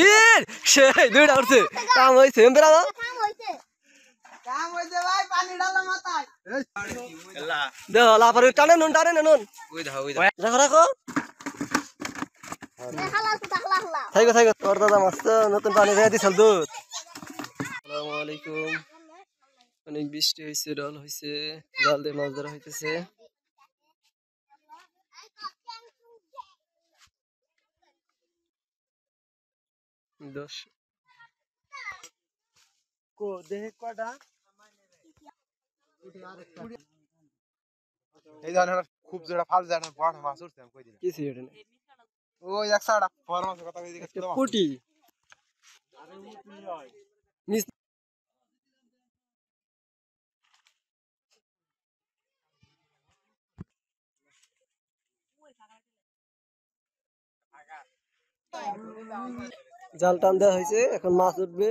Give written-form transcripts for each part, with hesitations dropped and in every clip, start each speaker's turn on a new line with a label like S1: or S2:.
S1: ইয়ে সেই দুইটা উঠছে কাম হইছে এমরা না
S2: কাম হইছে ভাই পানি ঢালো মাথায়
S1: দেখ লাপারে টানে নুন
S3: ওই দাও
S1: রাখো রাখো থাইগো থাইগো তোর দাদা মস্ত নতুন পানি রেডি দিছল দুধ আসসালামু আলাইকুম অনেক বৃষ্টি হইছে ডল হইছে জাল দিয়ে মাছ ধরা হইতেছে দশ
S2: কো দেখ কটা
S4: এই ধরনের খুব জোড়া ফাল জানা বড় মাছ উঠছে আমি কই দিলাম
S1: কি ছিল এটা
S4: ওই 100টা বড় মাছের কথা কই দিকে
S1: পুটি মিস জাল টান দেওয়া হয়েছে এখন মাছ উঠবে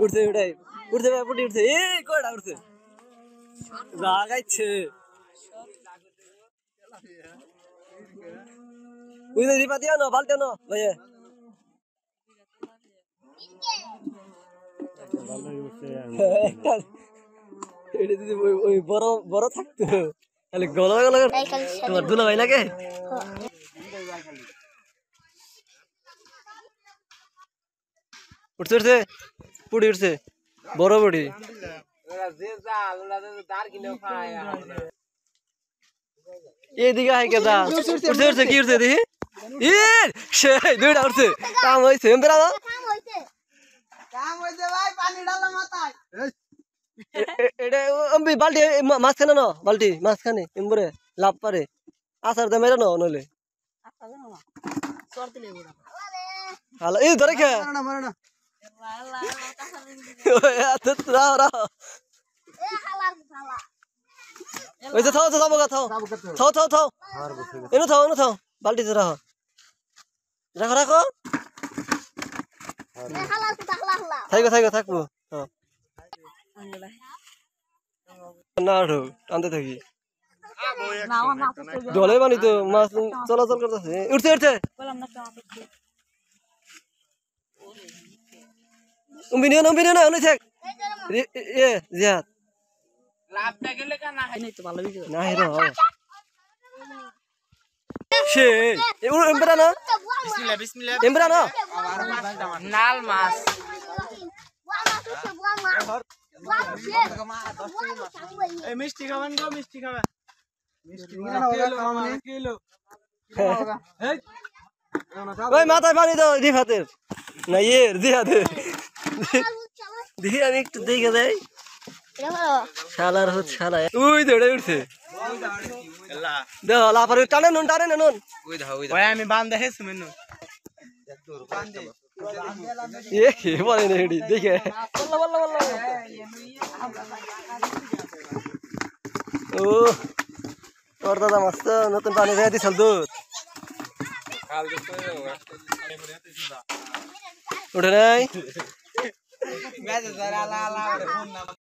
S1: উঠছে উঠাই উঠছে ভাই পুটি উঠছে এই কয়টা উঠছে লাগাইছে উইলে দিপা দিয়া না বালতে না ভাই এটা যদি ওই বড় বড় থাকতো তাহলে গলা গলা তোমার দুলা ভাই লাগে উঠছে উঠছে পুড়ি উঠছে বড় পুড়ি এইদিকে হাই কেদা উঠছে উঠছে কি উঠছে দেখি ইয়ে সেই দুইটা উঠছে কাম হইছে এমরা না
S2: কাম হইছে ভাই পানি ঢালো মাথায়
S1: এটা আমি বালতি মাঝখানে না বালতি মাঝখানে এমবরে লাভ পারে আসার দে মেরে না নইলে হালা এই ধরে খা
S2: না মারো না
S1: রাও রাও ওই যে থাও থাও বগা থাও থাও থাও থাও এনো থাও বালতি ধরা রাখো রাখো থাকবো না টানতে থাকি জলে পানি তো মাছ চলাচল করতেছে উঠছে উঠছে উম্বিনিও না উনি থাক এ জিয়াদ
S2: লাভটা গেলে না নাই তো ভালো ভিডিও
S1: না হিরো সে এমরা না
S3: বিসমিল্লাহ
S1: এমরা না
S2: নাল মাছ এই মিষ্টি খাবেন গো মিষ্টি খাবেন মিষ্টি কিলো
S1: ওই মাথায় পানি দাও রিফাতের না ইয়ে জিহাদে দেখি আমি একটু দেখে দেয় শালার হচ্ছে শালা উই দৌড়ে উঠছে দেখ লাপারে টানে নুন
S3: ওই দাও
S4: ওই আমি বান্ধে হেছি মেনু
S1: এ কি বলে না এডি দেখে ও তোর দাদা মস্ত নতুন পানি রেডি দিছল দুধ উঠে নাই